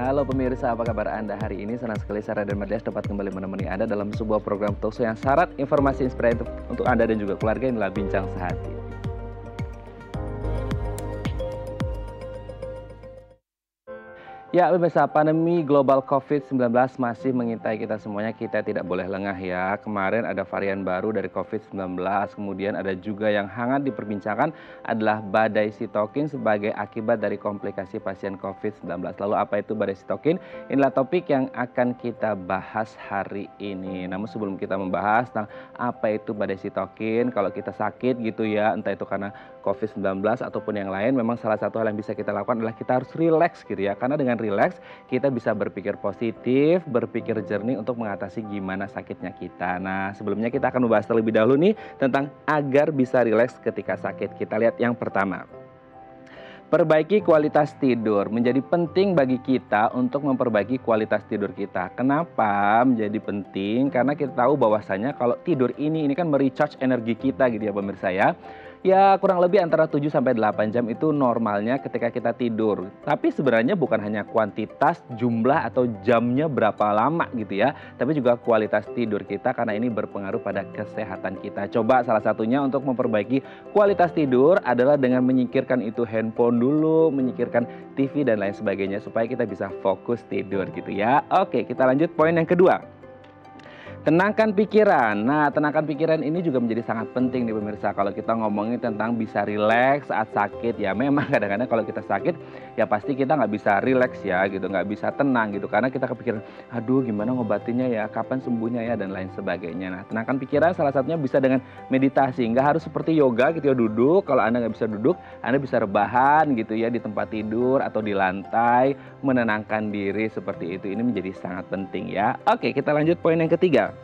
Halo pemirsa, apa kabar Anda hari ini? Senang sekali Sarah dan Matias dapat kembali menemani Anda dalam sebuah program talkshow yang syarat informasi inspiratif untuk Anda dan juga keluarga. Inilah Bincang Sehati. Ya, pemirsa, pandemi global COVID-19 masih mengintai kita semuanya. Kita tidak boleh lengah ya. Kemarin ada varian baru dari COVID-19, kemudian ada juga yang hangat diperbincangkan adalah badai sitokin sebagai akibat dari komplikasi pasien COVID-19. Lalu apa itu badai sitokin? Inilah topik yang akan kita bahas hari ini. Namun sebelum kita membahas tentang apa itu badai sitokin, kalau kita sakit gitu ya, entah itu karena COVID-19 ataupun yang lain, memang salah satu hal yang bisa kita lakukan adalah kita harus rileks gitu ya. Karena dengan rileks kita bisa berpikir positif, berpikir jernih untuk mengatasi gimana sakitnya kita. Nah, sebelumnya kita akan membahas terlebih dahulu nih tentang agar bisa rileks ketika sakit. Kita lihat yang pertama. Perbaiki kualitas tidur menjadi penting bagi kita untuk memperbaiki kualitas tidur kita. Kenapa menjadi penting? Karena kita tahu bahwasanya kalau tidur ini kan merecharge energi kita gitu ya pemirsa ya. Ya kurang lebih antara 7-8 jam itu normalnya ketika kita tidur. Tapi sebenarnya bukan hanya kuantitas, jumlah atau jamnya berapa lama gitu ya. Tapi juga kualitas tidur kita karena ini berpengaruh pada kesehatan kita. Coba salah satunya untuk memperbaiki kualitas tidur adalah dengan menyingkirkan itu handphone dulu, menyingkirkan TV dan lain sebagainya supaya kita bisa fokus tidur gitu ya. Oke, kita lanjut poin yang kedua. Tenangkan pikiran. Nah, tenangkan pikiran ini juga menjadi sangat penting nih pemirsa. Kalau kita ngomongin tentang bisa rileks saat sakit, ya memang kadang-kadang kalau kita sakit, ya pasti kita nggak bisa rileks ya gitu, nggak bisa tenang gitu. Karena kita kepikiran, aduh gimana ngobatinnya ya, kapan sembuhnya ya, dan lain sebagainya. Nah, tenangkan pikiran salah satunya bisa dengan meditasi. Nggak harus seperti yoga gitu ya, duduk. Kalau Anda nggak bisa duduk, Anda bisa rebahan gitu ya di tempat tidur atau di lantai, menenangkan diri seperti itu. Ini menjadi sangat penting ya. Oke, kita lanjut poin yang ketiga.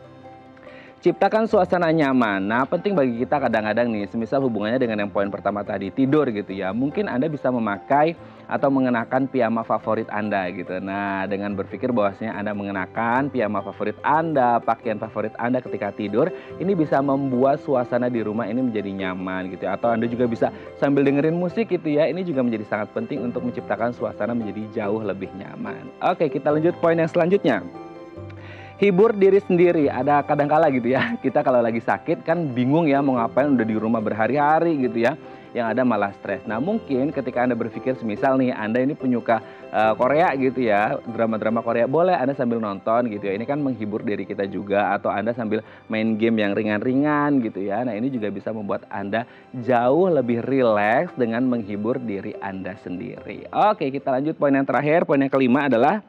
Ciptakan suasana nyaman. Nah, penting bagi kita kadang-kadang nih, semisal hubungannya dengan yang poin pertama tadi, tidur gitu ya. Mungkin Anda bisa memakai atau mengenakan piyama favorit Anda gitu. Nah, dengan berpikir bahwasanya Anda mengenakan piyama favorit Anda, pakaian favorit Anda ketika tidur, ini bisa membuat suasana di rumah ini menjadi nyaman gitu ya. Atau Anda juga bisa sambil dengerin musik gitu ya. Ini juga menjadi sangat penting untuk menciptakan suasana menjadi jauh lebih nyaman. Oke, kita lanjut poin yang selanjutnya. Hibur diri sendiri. Ada kadang-kala gitu ya, kita kalau lagi sakit kan bingung ya mau ngapain, udah di rumah berhari-hari gitu ya, yang ada malah stres. Nah mungkin ketika Anda berpikir semisal nih Anda ini penyuka Korea gitu ya, drama-drama Korea, boleh Anda sambil nonton gitu ya, ini kan menghibur diri kita juga. Atau Anda sambil main game yang ringan-ringan gitu ya. Nah ini juga bisa membuat Anda jauh lebih rileks dengan menghibur diri Anda sendiri. Oke, kita lanjut poin yang terakhir. Poin yang kelima adalah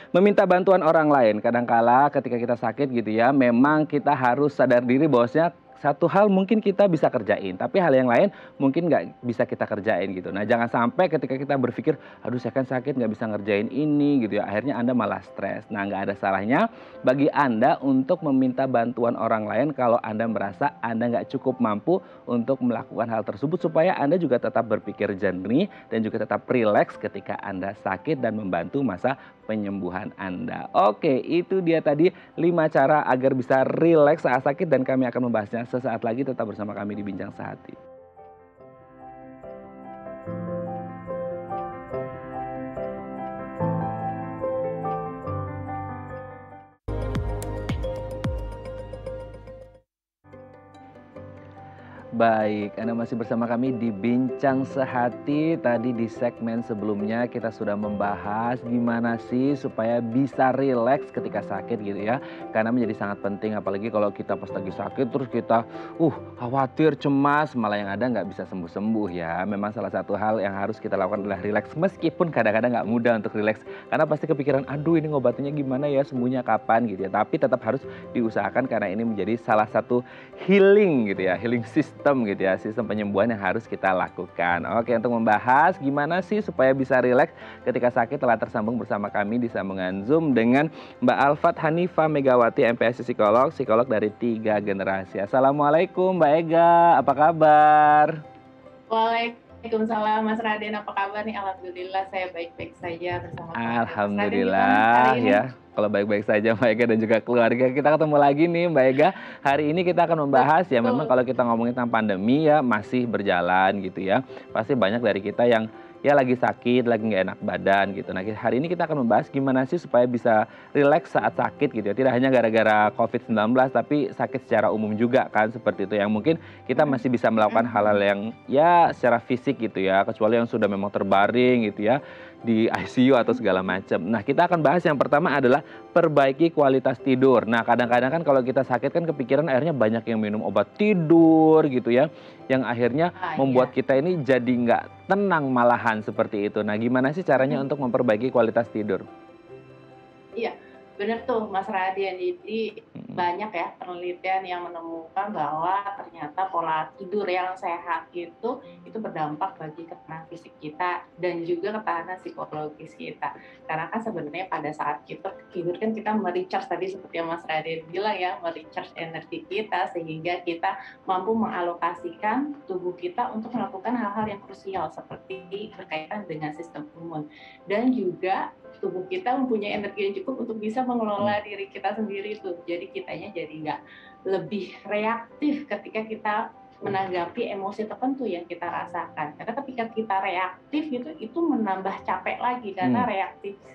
meminta bantuan orang lain. Kadangkala ketika kita sakit gitu ya, memang kita harus sadar diri bahwasanya satu hal mungkin kita bisa kerjain, tapi hal yang lain mungkin nggak bisa kita kerjain gitu. Nah jangan sampai ketika kita berpikir, aduh saya kan sakit nggak bisa ngerjain ini gitu ya, akhirnya Anda malah stres. Nah nggak ada salahnya bagi Anda untuk meminta bantuan orang lain kalau Anda merasa Anda nggak cukup mampu untuk melakukan hal tersebut, supaya Anda juga tetap berpikir jernih dan juga tetap rileks ketika Anda sakit dan membantu masa penyembuhan Anda. Oke, itu dia tadi 5 cara agar bisa rileks saat sakit, dan kami akan membahasnya sesaat lagi. Tetap bersama kami di Bincang Sehati. Baik, Anda masih bersama kami di Bincang Sehati. Tadi di segmen sebelumnya kita sudah membahas gimana sih supaya bisa rileks ketika sakit gitu ya. Karena menjadi sangat penting, apalagi kalau kita pas lagi sakit terus kita khawatir, cemas, malah yang ada nggak bisa sembuh-sembuh ya. Memang salah satu hal yang harus kita lakukan adalah rileks, meskipun kadang-kadang nggak mudah untuk rileks. Karena pasti kepikiran, aduh ini ngobatinnya gimana ya, sembuhnya kapan gitu ya. Tapi tetap harus diusahakan karena ini menjadi salah satu healing gitu ya, healing system gitu ya, sistem penyembuhan yang harus kita lakukan. Oke, untuk membahas gimana sih supaya bisa rileks ketika sakit, telah tersambung bersama kami di sambungan Zoom dengan Mbak Alfat Hanifah Megawati, MPSI psikolog dari 3 Generasi. Assalamualaikum Mbak Ega, apa kabar? Waalaikumsalam Mas Raden, apa kabar nih? Alhamdulillah saya baik-baik saja bersama Alhamdulillah ya. Kalau baik-baik saja Mbak Ega dan juga keluarga. Kita ketemu lagi nih Mbak Ega. Hari ini kita akan membahas ya, memang kalau kita ngomongin tentang pandemi ya masih berjalan gitu ya. Pasti banyak dari kita yang ya lagi sakit, lagi nggak enak badan gitu. Nah, hari ini kita akan membahas gimana sih supaya bisa rileks saat sakit gitu ya. Tidak hanya gara-gara COVID-19 tapi sakit secara umum juga kan seperti itu. Yang mungkin kita masih bisa melakukan hal-hal yang ya secara fisik gitu ya, kecuali yang sudah memang terbaring gitu ya di ICU atau segala macam. Nah, kita akan bahas yang pertama adalah perbaiki kualitas tidur. Nah, kadang-kadang kan kalau kita sakit kan kepikiran akhirnya banyak yang minum obat tidur gitu ya, yang akhirnya membuat Iya. kita ini jadi nggak tenang malahan seperti itu. Nah, gimana sih caranya untuk memperbaiki kualitas tidur? Iya, benar tuh Mas Radian. Jadi Mm, banyak ya penelitian yang menemukan bahwa ternyata pola tidur yang sehat itu berdampak bagi ketahanan fisik kita dan juga ketahanan psikologis kita. Karena kan sebenarnya pada saat kita tidur kan kita merecharge tadi seperti yang Mas Radian bilang ya, merecharge energi kita sehingga kita mampu mengalokasikan tubuh kita untuk melakukan hal-hal yang krusial seperti berkaitan dengan sistem imun dan juga tubuh kita mempunyai energi yang cukup untuk bisa mengelola diri kita sendiri tuh. Jadi kitanya jadi nggak lebih reaktif ketika kita menanggapi emosi tertentu yang kita rasakan. Karena ketika kita reaktif gitu, itu menambah capek lagi karena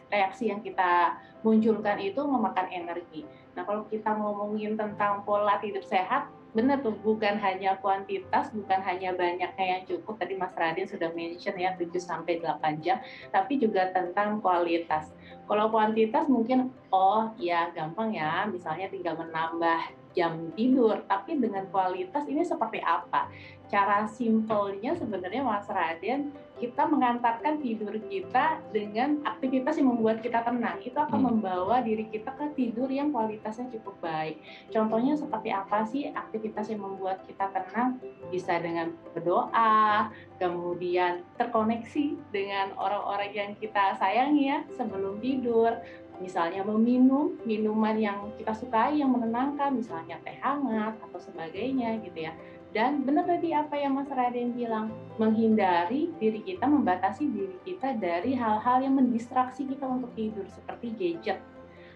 reaksi yang kita munculkan itu memakan energi. Nah, kalau kita ngomongin tentang pola tidur sehat, benar tuh, bukan hanya kuantitas, bukan hanya banyaknya yang cukup. Tadi Mas Radin sudah mention ya 7-8 jam, tapi juga tentang kualitas. Kalau kuantitas mungkin, oh ya gampang ya, misalnya tinggal menambah jam tidur, tapi dengan kualitas ini seperti apa? Cara simpelnya sebenarnya Mas Raden, kita mengantarkan tidur kita dengan aktivitas yang membuat kita tenang. Itu akan membawa diri kita ke tidur yang kualitasnya cukup baik. Contohnya seperti apa sih aktivitas yang membuat kita tenang? Bisa dengan berdoa, kemudian terkoneksi dengan orang-orang yang kita sayangi ya sebelum tidur, misalnya meminum minuman yang kita sukai yang menenangkan, misalnya teh hangat atau sebagainya gitu ya. Dan benar tadi apa yang Mas Raden bilang, menghindari diri kita, membatasi diri kita dari hal-hal yang mendistraksi kita untuk tidur seperti gadget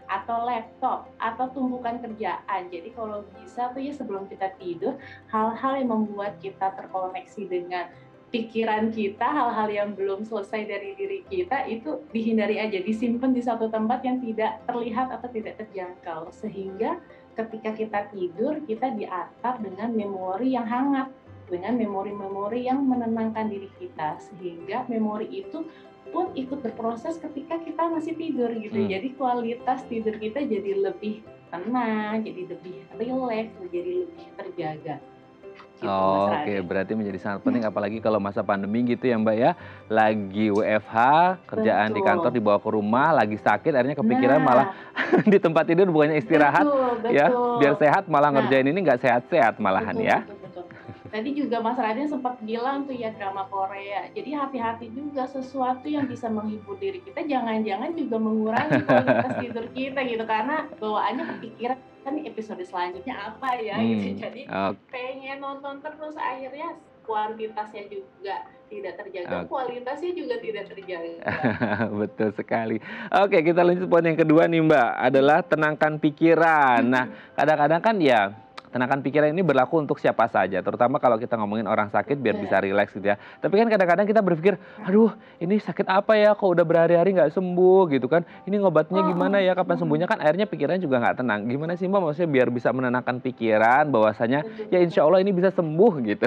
atau laptop atau tumpukan kerjaan. Jadi kalau bisa tuh ya sebelum kita tidur, hal-hal yang membuat kita terkoneksi dengan pikiran kita, hal-hal yang belum selesai dari diri kita itu dihindari aja, disimpan di satu tempat yang tidak terlihat atau tidak terjangkau, sehingga ketika kita tidur kita diatap dengan memori yang hangat, dengan memori-memori yang menenangkan diri kita, sehingga memori itu pun ikut berproses ketika kita masih tidur gitu. Jadi kualitas tidur kita jadi lebih tenang, jadi lebih rileks, jadi lebih terjaga gitu Mas Oke, Raden. berarti menjadi sangat penting apalagi kalau masa pandemi gitu ya Mbak ya. Lagi WFH, kerjaan di kantor Betul. dibawa ke rumah, lagi sakit akhirnya kepikiran malah Nah, di tempat tidur bukannya istirahat betul, ya, biar betul. sehat malah Nah, ngerjain ini nggak sehat-sehat malahan betul, ya. betul, betul. Tadi juga Mas Raden sempat bilang tuh ya drama Korea. Jadi hati-hati juga sesuatu yang bisa menghibur diri kita, jangan-jangan juga mengurangi kualitas tidur kita gitu. Karena bawaannya kepikiran kan nih episode selanjutnya apa ya gitu. Jadi Oke. pengen nonton terus akhirnya kuantitasnya juga tidak terjaga, Oke. kualitasnya juga tidak terjaga. Betul sekali. Oke, kita lanjut poin yang kedua nih Mbak, adalah tenangkan pikiran. Nah, kadang-kadang kan ya, tenangkan pikiran ini berlaku untuk siapa saja, terutama kalau kita ngomongin orang sakit biar bisa Betul. rileks gitu ya. Tapi kan kadang-kadang kita berpikir, aduh ini sakit apa ya, kok udah berhari-hari nggak sembuh gitu kan. Ini ngobatnya gimana ya, kapan sembuhnya, kan akhirnya pikirannya juga nggak tenang. Gimana sih Mbak maksudnya biar bisa menenangkan pikiran, bahwasanya Betul, ya betul. insya Allah ini bisa sembuh gitu.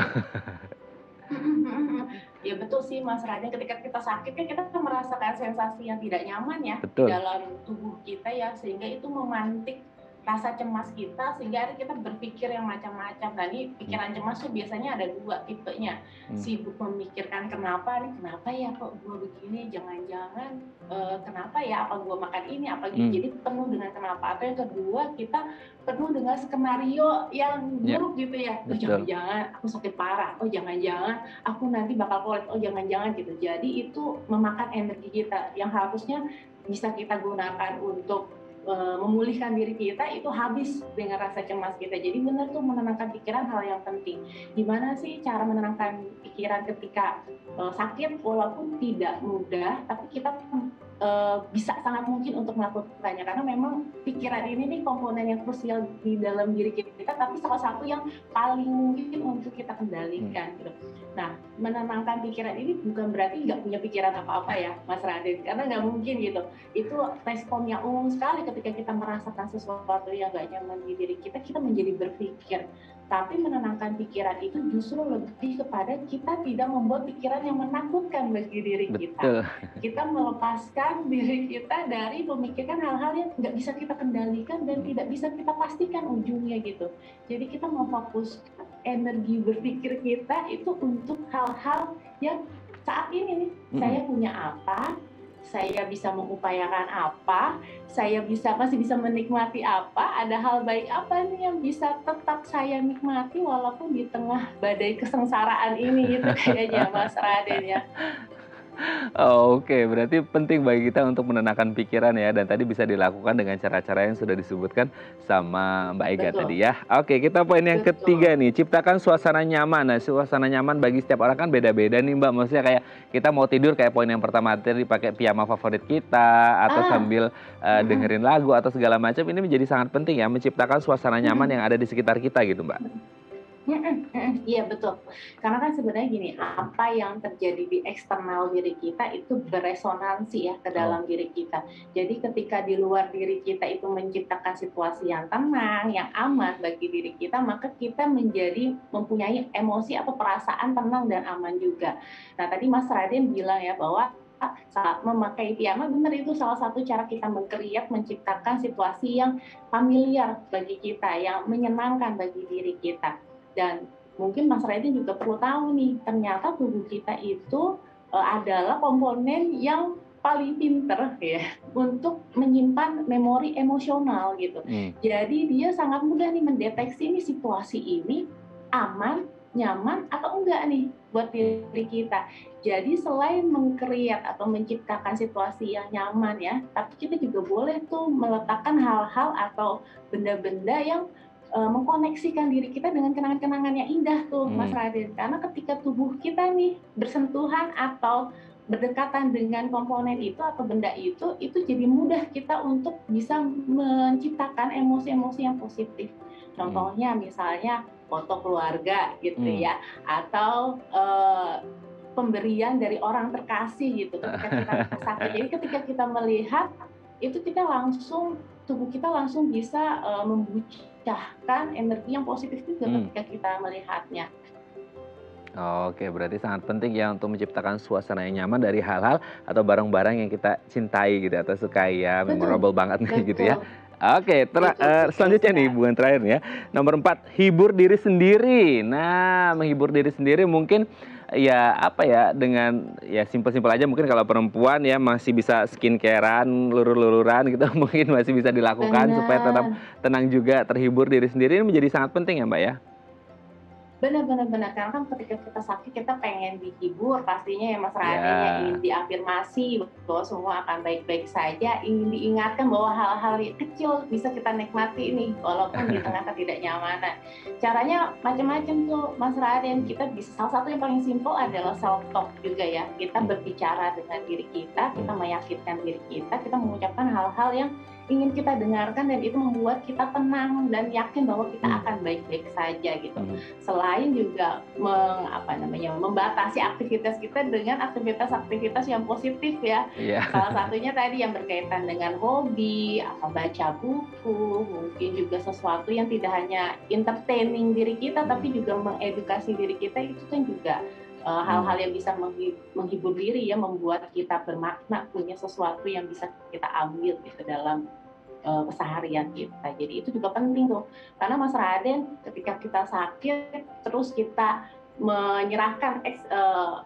Ya betul sih Mas Raden, ketika kita sakit kan kita merasakan sensasi yang tidak nyaman ya di Betul. dalam tubuh kita ya, sehingga itu memantik rasa cemas kita sehingga akhirnya kita berpikir yang macam-macam. Nah ini pikiran cemas tuh biasanya ada dua tipenya, sibuk memikirkan kenapa ya kok gue begini, jangan-jangan kenapa ya, apa gue makan ini, apa gitu. Jadi penuh dengan kenapa. Atau yang kedua kita penuh dengan skenario yang Ya, buruk gitu ya, oh betul. jangan-jangan aku sakit parah, oh jangan-jangan aku nanti bakal kolek, oh jangan-jangan gitu. Jadi itu memakan energi kita yang harusnya bisa kita gunakan untuk memulihkan diri kita, itu habis dengan rasa cemas kita. Jadi benar tuh, menenangkan pikiran hal yang penting. Gimana sih cara menenangkan pikiran ketika sakit? Walaupun tidak mudah, tapi kita bisa sangat mungkin untuk melakukannya, karena memang pikiran ini nih komponen yang krusial di dalam diri kita, tapi salah satu yang paling mungkin untuk kita kendalikan gitu. Nah, menenangkan pikiran ini bukan berarti nggak punya pikiran apa-apa ya, Mas Raden, karena nggak mungkin gitu. Itu respon yang umum sekali ketika kita merasakan sesuatu yang nggak nyaman di diri kita, kita menjadi berpikir. Tapi menenangkan pikiran itu justru lebih kepada kita tidak membuat pikiran yang menakutkan bagi diri kita. Betul. Kita melepaskan diri kita dari memikirkan hal-hal yang nggak bisa kita kendalikan dan tidak bisa kita pastikan ujungnya gitu. Jadi kita memfokuskan energi berpikir kita itu untuk hal-hal yang saat ini nih, saya punya apa, saya bisa mengupayakan apa, saya masih bisa menikmati apa, ada hal baik apa nih yang bisa tetap saya nikmati walaupun di tengah badai kesengsaraan ini gitu kayaknya Mas Raden ya. Oke, berarti penting bagi kita untuk menenangkan pikiran ya, dan tadi bisa dilakukan dengan cara-cara yang sudah disebutkan sama Mbak Ega Betul, tadi ya. Oke, kita poin yang betul. ketiga nih, ciptakan suasana nyaman. Nah, suasana nyaman bagi setiap orang kan beda-beda nih Mbak. Maksudnya kayak kita mau tidur kayak poin yang pertama tadi pakai piyama favorit kita, atau Ah, sambil mm-mm, dengerin lagu atau segala macam, ini menjadi sangat penting ya, menciptakan suasana nyaman yang mm-mm. ada di sekitar kita gitu Mbak. Iya betul. Karena kan sebenarnya gini, apa yang terjadi di eksternal diri kita itu beresonansi ya ke Oh, dalam diri kita. Jadi ketika di luar diri kita itu menciptakan situasi yang tenang, yang aman bagi diri kita, maka kita menjadi mempunyai emosi atau perasaan tenang dan aman juga. Nah tadi Mas Raden bilang ya bahwa saat memakai piyama, benar itu salah satu cara kita mengkreat, menciptakan situasi yang familiar bagi kita, yang menyenangkan bagi diri kita. Dan mungkin Mas Reddy juga perlu tahu nih, ternyata tubuh kita itu adalah komponen yang paling pinter ya untuk menyimpan memori emosional gitu. hmm, Jadi dia sangat mudah nih mendeteksi nih situasi ini aman, nyaman atau enggak nih buat hmm, diri kita. Jadi selain mengkreat atau menciptakan situasi yang nyaman ya, tapi kita juga boleh tuh meletakkan hal-hal atau benda-benda yang mengkoneksikan diri kita dengan kenangan-kenangan yang indah tuh Mas hmm, Raden. Karena ketika tubuh kita nih bersentuhan atau berdekatan dengan komponen itu atau benda itu jadi mudah kita untuk bisa menciptakan emosi-emosi yang positif. hmm, Contohnya misalnya foto keluarga gitu hmm. ya, atau pemberian dari orang terkasih gitu ketika kita sakit. Jadi ketika kita melihat itu kita langsung tubuh kita langsung bisa membucahkan energi yang positif juga Hmm. ketika kita melihatnya. Oke, berarti sangat penting ya untuk menciptakan suasana yang nyaman dari hal-hal atau barang-barang yang kita cintai gitu atau sukai ya, Betul, memorable banget nih gitu ya. betul, Oke, betul selanjutnya nih sekali. bukan terakhir nih ya. Nomor 4, hibur diri sendiri. Nah, menghibur diri sendiri mungkin ya apa ya, dengan ya simpel-simpel aja, mungkin kalau perempuan ya masih bisa skincare-an, lulur-luluran gitu mungkin masih bisa dilakukan supaya tetap Benar. tenang juga, terhibur diri sendiri, ini menjadi sangat penting ya Mbak ya. Benar benar benar, karena kan ketika kita sakit kita pengen dihibur pastinya ya Mas Raden ya, ingin Ya. diafirmasi bahwa semua akan baik-baik saja, ingin diingatkan bahwa hal-hal yang kecil bisa kita nikmati nih walaupun di tengah ketidaknyamanan. Caranya macam-macam tuh Mas Raden, kita bisa salah satu yang paling simpel adalah self talk juga ya. Kita Hmm, berbicara dengan diri kita hmm, meyakinkan diri kita mengucapkan hal-hal yang ingin kita dengarkan dan itu membuat kita tenang dan yakin bahwa kita hmm, akan baik-baik saja gitu. hmm. Selain juga membatasi aktivitas kita dengan aktivitas-aktivitas yang positif ya. Iya. Salah satunya tadi yang berkaitan dengan hobi, apa baca buku, mungkin juga sesuatu yang tidak hanya entertaining diri kita Hmm, tapi juga mengedukasi diri kita, itu kan juga hmm. hal-hal yang bisa menghibur diri ya, membuat kita bermakna, punya sesuatu yang bisa kita ambil gitu dalam keseharian kita. Jadi itu juga penting tuh. Karena Mas Raden ketika kita sakit terus kita menyerahkan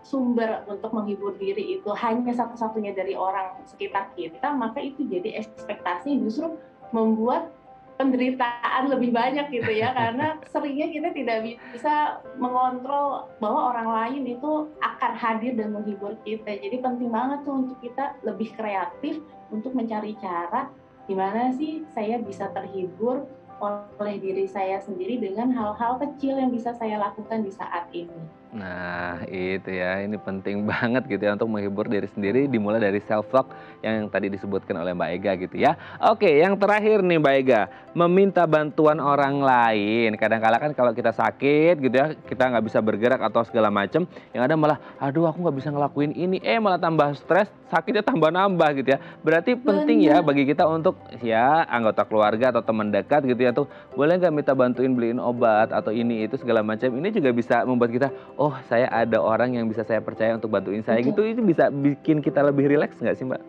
sumber untuk menghibur diri itu hanya satu-satunya dari orang sekitar kita, maka itu jadi ekspektasi justru membuat penderitaan lebih banyak gitu ya, karena seringnya kita tidak bisa mengontrol bahwa orang lain itu akan hadir dan menghibur kita. Jadi penting banget tuh untuk kita lebih kreatif untuk mencari cara gimana sih saya bisa terhibur oleh diri saya sendiri dengan hal-hal kecil yang bisa saya lakukan di saat ini. Nah, itu ya, ini penting banget gitu ya untuk menghibur diri sendiri dimulai dari self talk yang tadi disebutkan oleh Mbak Ega gitu ya. Oke, yang terakhir nih Mbak Ega, meminta bantuan orang lain. Kadang-kala kan kalau kita sakit gitu ya, kita nggak bisa bergerak atau segala macam, yang ada malah, aduh aku nggak bisa ngelakuin ini, malah tambah stres, sakitnya tambah nambah gitu ya. Berarti penting ya Benar. bagi kita untuk ya anggota keluarga atau teman dekat gitu ya tuh, boleh nggak minta bantuin beliin obat atau ini itu segala macam. Ini juga bisa membuat kita, oh, saya ada orang yang bisa saya percaya untuk bantuin saya gitu, Betul. itu bisa bikin kita lebih rileks nggak sih, Mbak?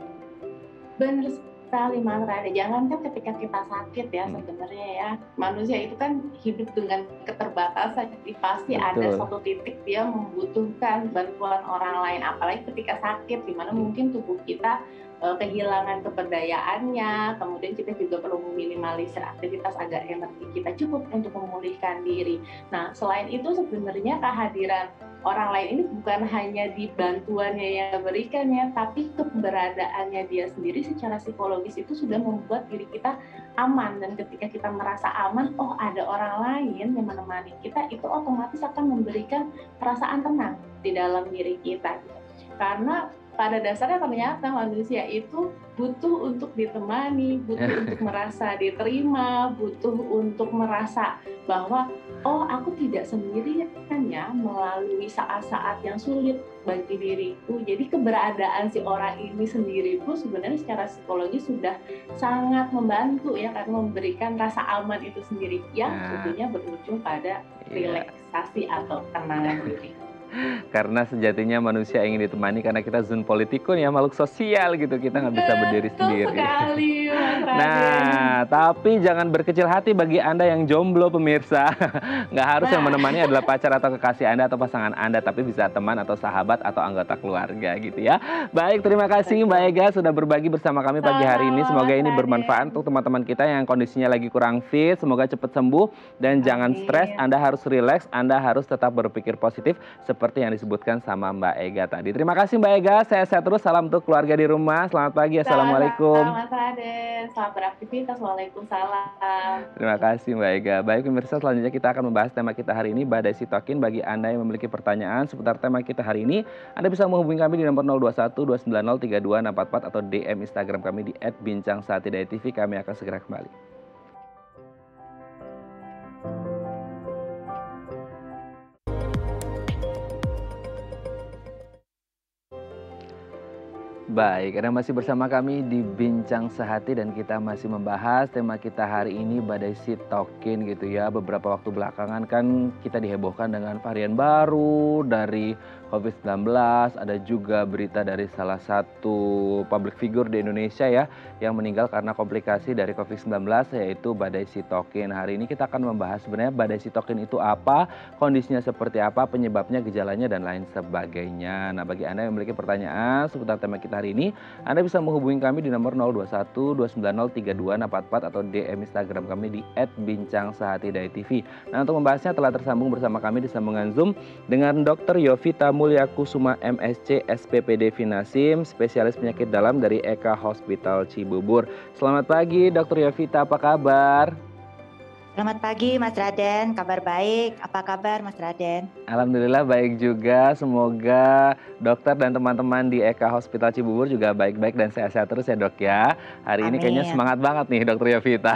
Benar sekali Mas Rade. Jangankan ketika kita sakit ya Mhm, sebenarnya ya, manusia itu kan hidup dengan keterbatasan. Jadi pasti ada betul, satu titik dia membutuhkan bantuan orang lain, apalagi ketika sakit, di mana iya, mungkin tubuh kita kehilangan keperdayaannya, kemudian kita juga perlu meminimalisir aktivitas agar energi kita cukup untuk memulihkan diri. Nah, selain itu sebenarnya kehadiran orang lain ini bukan hanya di bantuannya yang berikan ya, tapi keberadaannya dia sendiri secara psikologis itu sudah membuat diri kita aman, dan ketika kita merasa aman, oh ada orang lain yang menemani kita, itu otomatis akan memberikan perasaan tenang di dalam diri kita. Karena pada dasarnya ternyata manusia itu butuh untuk ditemani, butuh untuk merasa diterima, butuh untuk merasa bahwa oh aku tidak sendirian ya melalui saat-saat yang sulit bagi diriku. Jadi keberadaan si orang ini sendiri pun sebenarnya secara psikologis sudah sangat membantu ya, karena memberikan rasa aman itu sendiri yang nah, tentunya berujung pada iya. relaksasi atau ketenangan diri. Karena sejatinya manusia ingin ditemani karena kita zon politikun ya, makhluk sosial gitu, kita nggak bisa berdiri Betul sendiri. sekali Mas Raden. Nah, tapi jangan berkecil hati bagi Anda yang jomblo pemirsa. Nggak harus yang Nah, menemani adalah pacar atau kekasih Anda atau pasangan Anda, tapi bisa teman atau sahabat atau anggota keluarga gitu ya. Baik, terima kasih Mbak betul. Ega sudah berbagi bersama kami pagi hari ini. Sama-sama Semoga Mas ini Raden. bermanfaat untuk teman-teman kita yang kondisinya lagi kurang fit. Semoga cepat sembuh dan jangan stres. Amin. Anda harus rileks, Anda harus tetap berpikir positif seperti yang disebutkan sama Mbak Ega tadi. Terima kasih Mbak Ega, sehat-sehat terus. Salam untuk keluarga di rumah. Selamat pagi, Sama-sama Assalamualaikum. Mas Raden. Selamat beraktivitas. Waalaikumsalam. Terima kasih Mbak Ega. Baik pemirsa, selanjutnya kita akan membahas tema kita hari ini, badai sitokin. Bagi Anda yang memiliki pertanyaan seputar tema kita hari ini, Anda bisa menghubungi kami di nomor 021 290 32644 atau DM Instagram kami di @bincangsaatidaytv. Kami akan segera kembali. Baik, Anda masih bersama kami di Bincang Sehati dan kita masih membahas tema kita hari ini, badai sitokin gitu ya. Beberapa waktu belakangan kan kita dihebohkan dengan varian baru dari COVID-19, ada juga berita dari salah satu public figure di Indonesia ya yang meninggal karena komplikasi dari COVID-19 yaitu badai sitokin. Hari ini kita akan membahas sebenarnya badai sitokin itu apa, kondisinya seperti apa, penyebabnya, gejalanya, dan lain sebagainya. Nah, bagi Anda yang memiliki pertanyaan seputar tema kita hari ini, Anda bisa menghubungi kami di nomor 021 290 32644 atau DM Instagram kami di @bincangsahatidaytv. Nah, untuk membahasnya telah tersambung bersama kami di sambungan Zoom dengan Dr. Yovita Mulyakusuma MSc SPPD Finasim, spesialis penyakit dalam dari Eka Hospital Cibubur. Selamat pagi Dr. Yovita, apa kabar? Selamat pagi Mas Raden, kabar baik. Apa kabar Mas Raden? Alhamdulillah baik juga, semoga dokter dan teman-teman di Eka Hospital Cibubur juga baik-baik dan sehat-sehat terus ya dok ya. Hari ini kayaknya Amin. semangat banget nih dokter Yovita.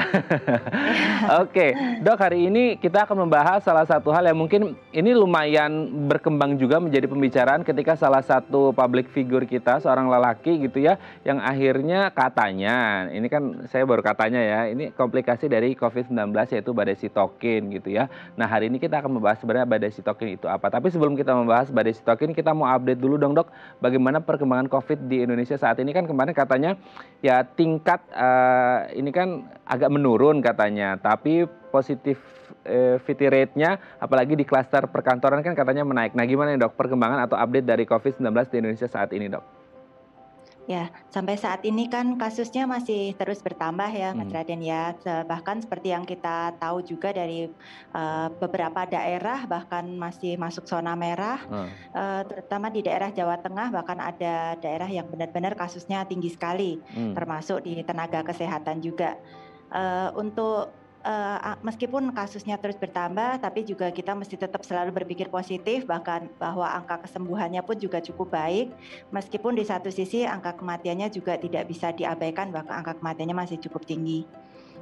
Oke, dok, hari ini kita akan membahas salah satu hal yang mungkin ini lumayan berkembang juga menjadi pembicaraan ketika salah satu public figure kita, seorang lelaki gitu ya, yang akhirnya katanya, ini kan saya baru katanya ya, ini komplikasi dari COVID-19 yaitu badai sitokin gitu ya. Nah, hari ini kita akan membahas sebenarnya badai sitokin itu apa. Tapi sebelum kita membahas badai sitokin, kita mau update dulu dong dok, bagaimana perkembangan COVID di Indonesia saat ini. Kan kemarin katanya ya tingkat ini kan agak menurun katanya, tapi positivity rate-nya apalagi di klaster perkantoran kan katanya menaik. Nah, gimana nih dok perkembangan atau update dari COVID-19 di Indonesia saat ini dok? Ya, sampai saat ini kan kasusnya masih terus bertambah ya Mas Hmm. Raden ya. Bahkan seperti yang kita tahu juga dari beberapa daerah bahkan masih masuk zona merah, Hmm. terutama di daerah Jawa Tengah, bahkan ada daerah yang benar-benar kasusnya tinggi sekali, Hmm. termasuk di tenaga kesehatan juga. Untuk meskipun kasusnya terus bertambah, tapi juga kita mesti tetap selalu berpikir positif, bahkan bahwa angka kesembuhannya pun juga cukup baik. Meskipun di satu sisi angka kematiannya juga tidak bisa diabaikan, bahkan angka kematiannya masih cukup tinggi,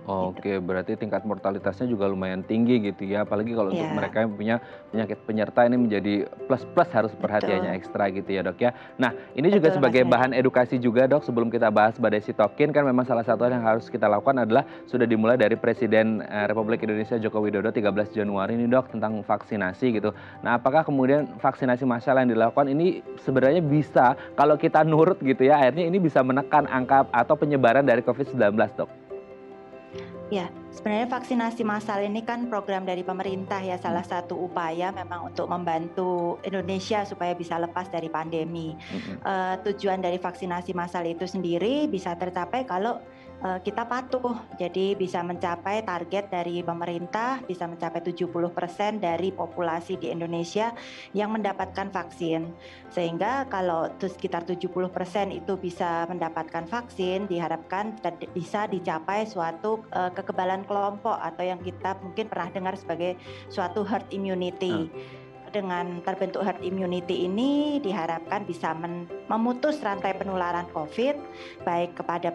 gitu. Oke, berarti tingkat mortalitasnya juga lumayan tinggi gitu ya, apalagi kalau untuk Ya, mereka yang punya penyakit penyerta ini menjadi plus-plus harus perhatiannya betul. ekstra gitu ya dok ya. Nah ini juga Betul Mas sebagai Heri. bahan edukasi juga dok, sebelum kita bahas badai sitokin kan memang salah satu yang harus kita lakukan adalah sudah dimulai dari Presiden Republik Indonesia Joko Widodo 13 Januari ini dok tentang vaksinasi gitu. Nah apakah kemudian vaksinasi massal yang dilakukan ini sebenarnya bisa kalau kita nurut gitu ya, akhirnya ini bisa menekan angka atau penyebaran dari COVID-19 dok? Ya, sebenarnya vaksinasi massal ini kan program dari pemerintah ya, salah satu upaya memang untuk membantu Indonesia supaya bisa lepas dari pandemi. Mm-mm. Tujuan dari vaksinasi massal itu sendiri bisa tercapai kalau kita patuh, jadi bisa mencapai target dari pemerintah, bisa mencapai 70% dari populasi di Indonesia yang mendapatkan vaksin. Sehingga kalau sekitar 70% itu bisa mendapatkan vaksin, diharapkan bisa dicapai suatu kekebalan kelompok atau yang kita mungkin pernah dengar sebagai suatu herd immunity. Dengan terbentuk herd immunity ini diharapkan bisa memutus rantai penularan COVID, baik kepada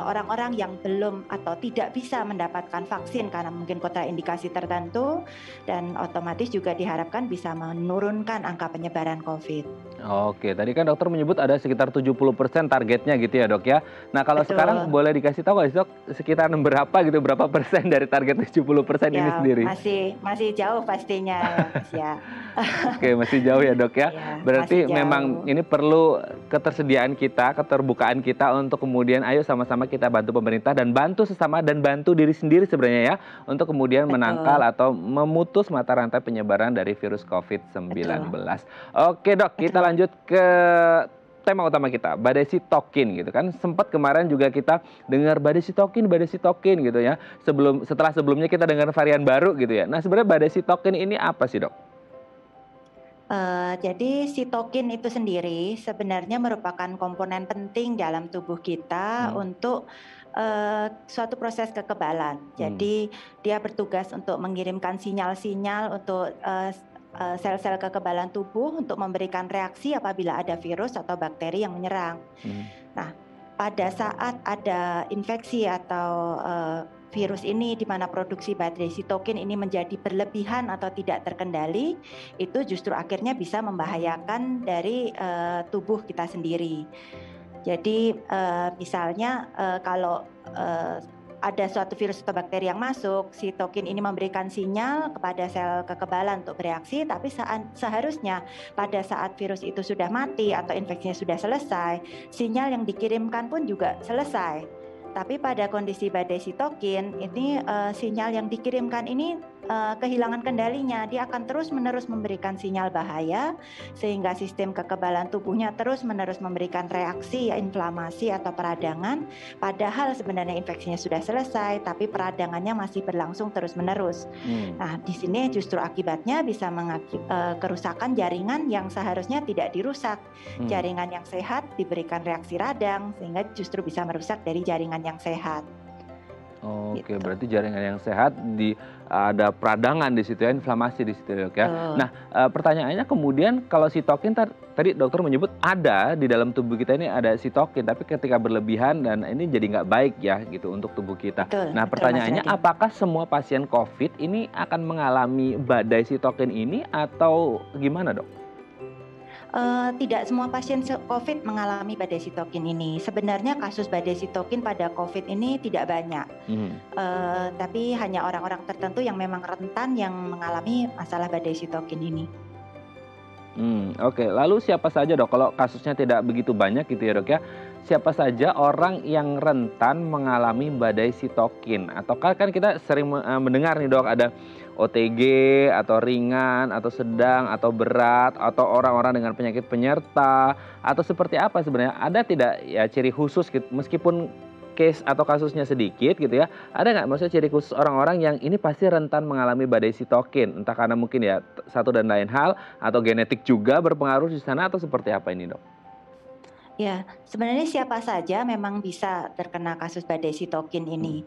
orang-orang yang belum atau tidak bisa mendapatkan vaksin karena mungkin kontraindikasi tertentu, dan otomatis juga diharapkan bisa menurunkan angka penyebaran COVID. Oke, tadi kan dokter menyebut ada sekitar 70% targetnya gitu ya dok ya. Nah kalau sekarang Betul. boleh dikasih tahu nggak sih dok, sekitar berapa gitu, berapa persen dari target 70% ini Ya, sendiri? masih jauh pastinya ya, Mas ya. Oke, masih jauh ya dok ya. Ya, masih Berarti memang jauh. ini perlu ketersediaan kita, keterbukaan kita untuk kemudian ayo sama-sama kita bantu pemerintah dan bantu sesama dan bantu diri sendiri sebenarnya ya, untuk kemudian menangkal Betul, atau memutus mata rantai penyebaran dari virus COVID-19. betul, Oke dok, kita betul. lanjut ke tema utama kita, badai sitokin gitu kan. Sempat kemarin juga kita dengar badai sitokin gitu ya. Sebelumnya kita dengar varian baru gitu ya. Nah, sebenarnya badai sitokin ini apa sih, Dok? Jadi sitokin itu sendiri sebenarnya merupakan komponen penting dalam tubuh kita Hmm. untuk suatu proses kekebalan. Hmm. Jadi dia bertugas untuk mengirimkan sinyal-sinyal untuk sel-sel kekebalan tubuh untuk memberikan reaksi apabila ada virus atau bakteri yang menyerang. Hmm. Nah, pada saat ada infeksi atau virus ini di mana produksi baterai sitokin ini menjadi berlebihan atau tidak terkendali, itu justru akhirnya bisa membahayakan dari tubuh kita sendiri. Jadi misalnya kalau ada suatu virus atau bakteri yang masuk, sitokin ini memberikan sinyal kepada sel kekebalan untuk bereaksi, tapi seharusnya pada saat virus itu sudah mati atau infeksinya sudah selesai, sinyal yang dikirimkan pun juga selesai. Tapi pada kondisi badai sitokin ini sinyal yang dikirimkan ini kehilangan kendalinya, dia akan terus-menerus memberikan sinyal bahaya sehingga sistem kekebalan tubuhnya terus-menerus memberikan reaksi inflamasi atau peradangan, padahal sebenarnya infeksinya sudah selesai tapi peradangannya masih berlangsung terus-menerus. Nah, di sini justru akibatnya bisa kerusakan jaringan yang seharusnya tidak dirusak. Jaringan yang sehat diberikan reaksi radang sehingga justru bisa merusak dari jaringan yang sehat. Oke, Gitu. berarti jaringan yang sehat ada peradangan di situ ya, inflamasi di situ dok ya. Nah, pertanyaannya kemudian kalau sitokin tadi dokter menyebut ada di dalam tubuh kita ini ada sitokin, tapi ketika berlebihan dan ini jadi nggak baik ya gitu untuk tubuh kita. Betul, Nah, betul Mas pertanyaannya Radin. apakah semua pasien COVID ini akan mengalami badai sitokin ini atau gimana dok? Tidak semua pasien COVID mengalami badai sitokin ini. Sebenarnya kasus badai sitokin pada COVID ini tidak banyak, tapi hanya orang-orang tertentu yang memang rentan yang mengalami masalah badai sitokin ini. Oke. Lalu siapa saja dok, kalau kasusnya tidak begitu banyak gitu ya dok ya, siapa saja orang yang rentan mengalami badai sitokin? Atau kan kita sering mendengar nih dok, ada OTG atau ringan atau sedang atau berat atau orang-orang dengan penyakit penyerta atau seperti apa sebenarnya? Ada tidak ya ciri khusus gitu, meskipun case atau kasusnya sedikit gitu ya, ada nggak maksudnya ciri khusus orang-orang yang ini pasti rentan mengalami badai sitokin? Entah karena mungkin ya satu dan lain hal atau genetik juga berpengaruh di sana atau seperti apa ini dok? Ya, sebenarnya siapa saja memang bisa terkena kasus badai sitokin ini.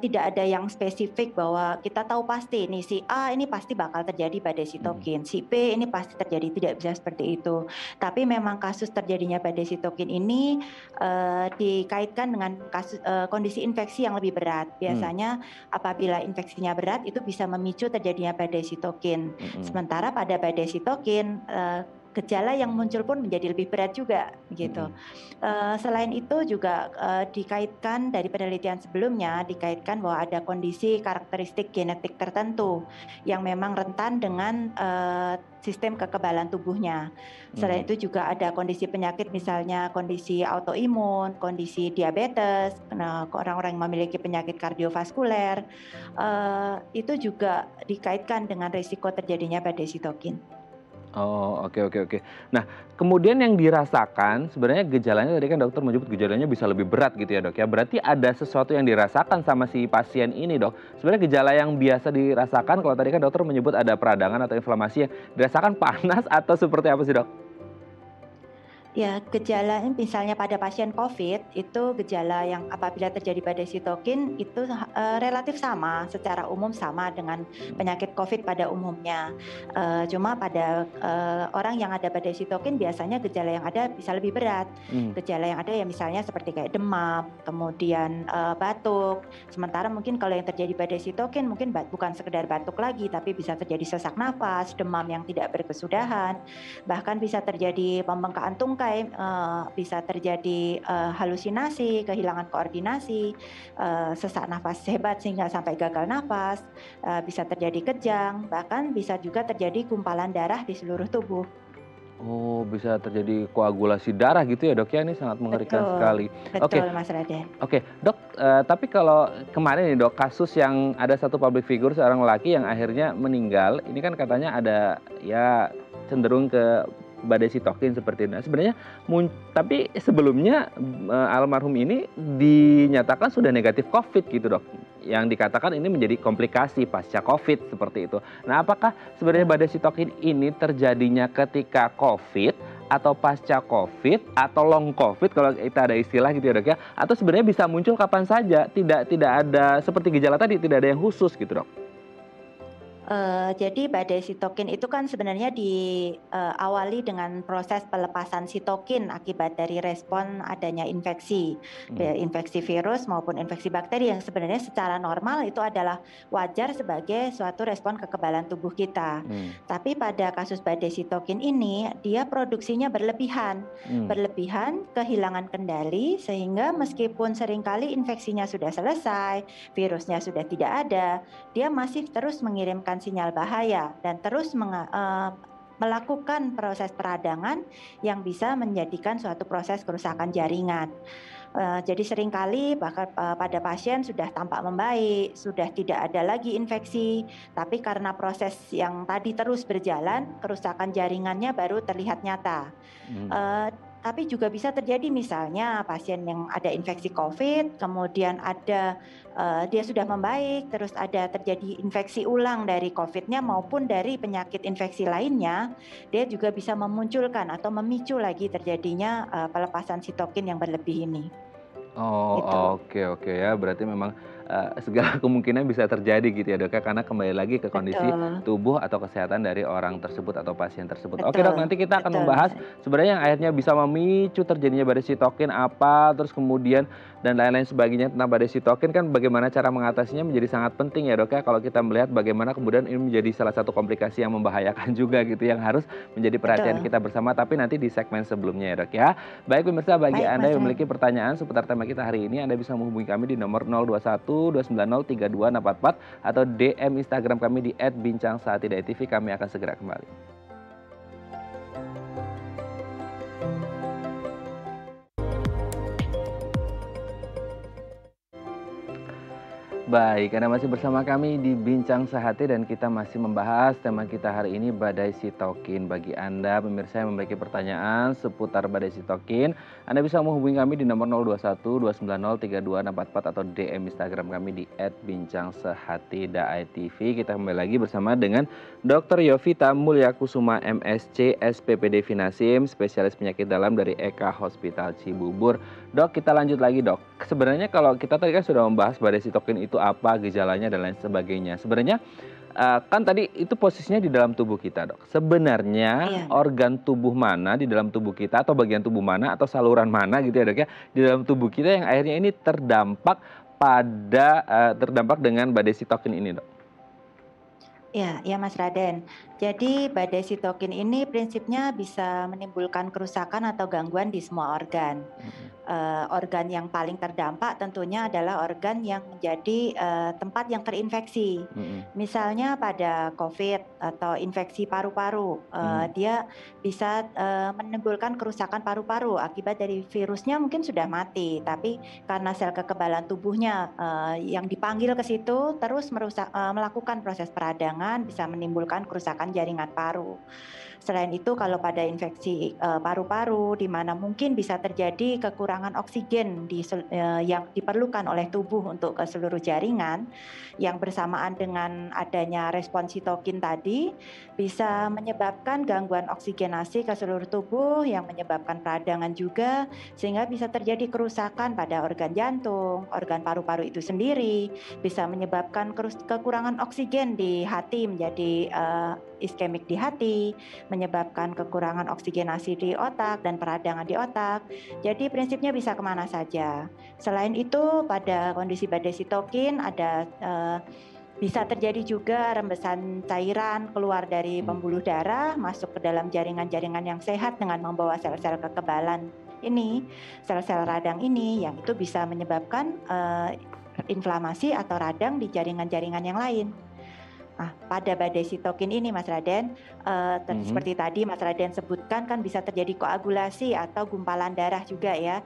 Tidak ada yang spesifik bahwa kita tahu pasti nih si A ini pasti bakal terjadi badai Mhm. sitokin, si B ini pasti terjadi, tidak bisa seperti itu. Tapi memang kasus terjadinya badai sitokin ini dikaitkan dengan kondisi infeksi yang lebih berat. Mmm, Biasanya apabila infeksinya berat itu bisa memicu terjadinya badai sitokin. mhm, Sementara pada badai sitokin gejala yang muncul pun menjadi lebih berat juga gitu. mhm, Selain itu juga dikaitkan dari penelitian sebelumnya dikaitkan bahwa ada kondisi karakteristik genetik tertentu yang memang rentan dengan sistem kekebalan tubuhnya. Selain mhm. itu juga ada kondisi penyakit misalnya kondisi autoimun, kondisi diabetes, nah, orang-orang yang memiliki penyakit kardiovaskuler itu juga dikaitkan dengan risiko terjadinya badai sitokin. Oh, oke, oke, oke. Nah, kemudian yang dirasakan sebenarnya gejalanya tadi kan dokter menyebut gejalanya bisa lebih berat gitu ya, Dok, ya. Berarti ada sesuatu yang dirasakan sama si pasien ini, Dok. Sebenarnya gejala yang biasa dirasakan kalau tadi kan dokter menyebut ada peradangan atau inflamasi yang dirasakan panas atau seperti apa sih, Dok? Ya, gejala misalnya pada pasien COVID itu gejala yang apabila terjadi badai sitokin itu relatif sama, secara umum sama dengan Mhm, penyakit COVID pada umumnya. Cuma pada orang yang ada badai sitokin biasanya gejala yang ada bisa lebih berat. mmm, Gejala yang ada ya misalnya seperti kayak demam, kemudian batuk. Sementara mungkin kalau yang terjadi badai sitokin mungkin bukan sekedar batuk lagi, tapi bisa terjadi sesak napas, demam yang tidak berkesudahan, bahkan bisa terjadi pembengkakan tungkai, bisa terjadi halusinasi, kehilangan koordinasi, sesak nafas hebat sehingga sampai gagal nafas, bisa terjadi kejang, bahkan bisa juga terjadi gumpalan darah di seluruh tubuh. oh, bisa terjadi koagulasi darah gitu ya, Dok, ya? Ini sangat mengerikan Betul, sekali. Oke. betul Mas Raden. Oke, Dok, tapi kalau kemarin nih, Dok, kasus yang ada satu public figure seorang lelaki yang akhirnya meninggal, ini kan katanya ada ya cenderung ke badai sitokin seperti itu. Nah, sebenarnya tapi sebelumnya, almarhum ini dinyatakan sudah negatif Covid gitu, Dok. Yang dikatakan ini menjadi komplikasi pasca Covid seperti itu. Nah, apakah sebenarnya Betul. badai sitokin ini terjadinya ketika Covid atau pasca Covid atau long Covid kalau kita ada istilah gitu ya, Dok, ya? Atau sebenarnya bisa muncul kapan saja, tidak ada seperti gejala tadi, tidak ada yang khusus gitu, Dok? Jadi badai sitokin itu kan sebenarnya diawali dengan proses pelepasan sitokin akibat dari respon adanya infeksi, Mhm, infeksi virus maupun infeksi bakteri yang sebenarnya secara normal itu adalah wajar sebagai suatu respon kekebalan tubuh kita. mmm, Tapi pada kasus badai sitokin ini, dia produksinya berlebihan, mmm. berlebihan, kehilangan kendali, sehingga meskipun seringkali infeksinya sudah selesai, virusnya sudah tidak ada, dia masih terus mengirimkan sinyal bahaya dan terus melakukan proses peradangan yang bisa menjadikan suatu proses kerusakan jaringan. Jadi seringkali bahkan pada pasien sudah tampak membaik, sudah tidak ada lagi infeksi, tapi karena proses yang tadi terus berjalan, kerusakan jaringannya baru terlihat nyata. Mhm. Eee, tapi juga bisa terjadi misalnya pasien yang ada infeksi COVID, kemudian dia sudah membaik, terus ada terjadi infeksi ulang dari COVID-nya maupun dari penyakit infeksi lainnya, dia juga bisa memunculkan atau memicu lagi terjadinya, pelepasan sitokin yang berlebih ini, Oh, gitu. oke, oke, ya, berarti memang, segala kemungkinan bisa terjadi gitu ya, Dok, ya, karena kembali lagi ke kondisi Betul, tubuh atau kesehatan dari orang tersebut atau pasien tersebut. Oke, Dok, betul, nanti kita akan betul Mas. membahas sebenarnya yang akhirnya bisa memicu terjadinya badai sitokin apa, terus kemudian dan lain-lain sebagainya tentang badai sitokin kan bagaimana cara mengatasinya menjadi sangat penting ya, Dok, ya, kalau kita melihat bagaimana kemudian ini menjadi salah satu komplikasi yang membahayakan juga gitu yang harus menjadi perhatian Betul. kita bersama, tapi nanti di segmen sebelumnya ya, Dok, ya. Baik pemirsa, bagi Baik Anda Mas yang Ren. memiliki pertanyaan seputar tema kita hari ini, Anda bisa menghubungi kami di nomor 0212903244 atau DM Instagram kami di @bincangsaatidai.tv. Kami akan segera kembali. Baik, Anda masih bersama kami di Bincang Sehati dan kita masih membahas tema kita hari ini badai sitokin. Bagi Anda pemirsa yang memiliki pertanyaan seputar badai sitokin, Anda bisa menghubungi kami di nomor 021 290 3244 atau DM Instagram kami di @bincangsehati.itv. Kita kembali lagi bersama dengan Dr. Yovita Mulyakusuma MSc, SPPD Finasim, spesialis penyakit dalam dari Eka Hospital Cibubur. Dok, kita lanjut lagi dok. Sebenarnya kalau kita tadi kan sudah membahas badai sitokin itu apa, gejalanya dan lain sebagainya. Sebenarnya kan tadi itu posisinya di dalam tubuh kita dok. Sebenarnya organ tubuh mana di dalam tubuh kita atau bagian tubuh mana atau saluran mana gitu ya dok ya. Di dalam tubuh kita yang akhirnya ini terdampak dengan badai sitokin ini dok. Ya Mas Raden. Jadi badai sitokin ini prinsipnya bisa menimbulkan kerusakan atau gangguan di semua organ. Organ yang paling terdampak tentunya adalah organ yang menjadi tempat yang terinfeksi. Misalnya pada COVID atau infeksi paru-paru, dia bisa menimbulkan kerusakan paru-paru akibat dari virusnya mungkin sudah mati, tapi karena sel kekebalan tubuhnya yang dipanggil ke situ terus melakukan proses peradangan, bisa menimbulkan kerusakan jaringan paru. Selain itu kalau pada infeksi paru-paru di mana mungkin bisa terjadi kekurangan oksigen yang diperlukan oleh tubuh untuk ke seluruh jaringan, yang bersamaan dengan adanya respon sitokin tadi bisa menyebabkan gangguan oksigenasi ke seluruh tubuh yang menyebabkan peradangan juga, sehingga bisa terjadi kerusakan pada organ jantung, organ paru-paru itu sendiri, bisa menyebabkan kekurangan oksigen di hati menjadi iskemik di hati, menyebabkan kekurangan oksigenasi di otak dan peradangan di otak. Jadi prinsipnya bisa kemana saja. Selain itu pada kondisi badai sitokin ada bisa terjadi juga rembesan cairan keluar dari pembuluh darah masuk ke dalam jaringan-jaringan yang sehat dengan membawa sel-sel kekebalan ini, sel-sel radang ini, yang itu bisa menyebabkan inflamasi atau radang di jaringan-jaringan yang lain. Nah, pada badai sitokin ini Mas Raden, seperti tadi Mas Raden sebutkan kan bisa terjadi koagulasi atau gumpalan darah juga ya.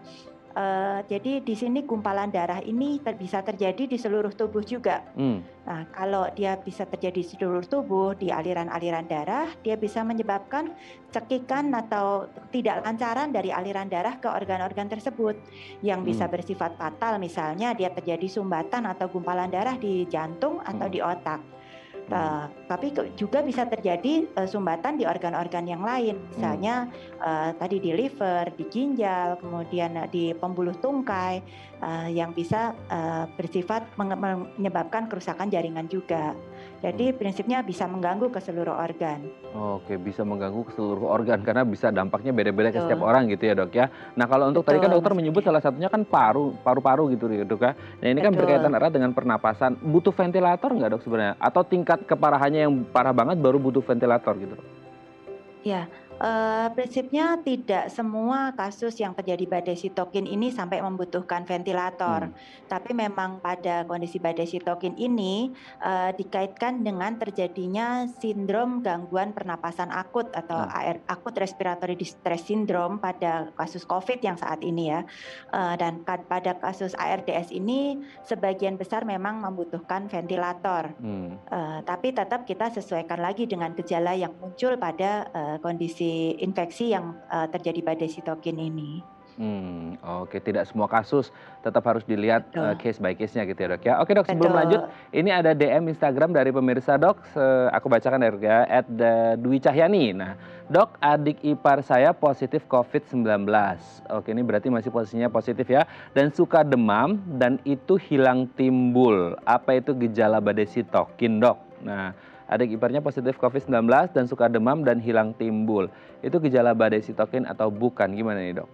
Jadi di sini gumpalan darah ini bisa terjadi di seluruh tubuh juga. Nah, kalau dia bisa terjadi di seluruh tubuh, di aliran-aliran darah, dia bisa menyebabkan cekikan atau tidak lancaran dari aliran darah ke organ-organ tersebut yang bisa bersifat fatal. Misalnya dia terjadi sumbatan atau gumpalan darah di jantung atau di otak. Tapi juga bisa terjadi sumbatan di organ-organ yang lain, misalnya tadi di liver, di ginjal, kemudian di pembuluh tungkai yang bisa bersifat menyebabkan kerusakan jaringan juga. Jadi prinsipnya bisa mengganggu ke seluruh organ. Oke, bisa mengganggu ke seluruh organ karena bisa dampaknya beda-beda ke setiap orang gitu ya dok ya. Nah kalau untuk tadi kan dokter menyebut salah satunya kan paru-paru gitu ya dok ya. Nah ini kan berkaitan erat dengan pernapasan. Butuh ventilator nggak dok sebenarnya? Atau tingkat keparahannya yang parah banget baru butuh ventilator gitu dok? Ya, prinsipnya tidak semua kasus yang terjadi badai sitokin ini sampai membutuhkan ventilator. Tapi memang pada kondisi badai sitokin ini dikaitkan dengan terjadinya sindrom gangguan pernapasan akut atau akut respiratory distress syndrome pada kasus COVID yang saat ini ya. Dan pada kasus ARDS ini sebagian besar memang membutuhkan ventilator. Tapi tetap kita sesuaikan lagi dengan gejala yang muncul pada kondisi infeksi yang terjadi badai sitokin ini. Oke, tidak semua kasus tetap harus dilihat case by case-nya gitu ya dok ya. Oke dok, sebelum lanjut, ini ada DM Instagram dari pemirsa dok, aku bacakan ya dok ya, @Dwi Cahyani. Nah dok, adik ipar saya positif COVID-19. Oke, ini berarti masih posisinya positif ya, dan suka demam dan itu hilang timbul. Apa itu gejala badai sitokin dok? Nah, adik iparnya positif COVID-19 dan suka demam dan hilang timbul. Itu gejala badai sitokin atau bukan? Gimana nih dok?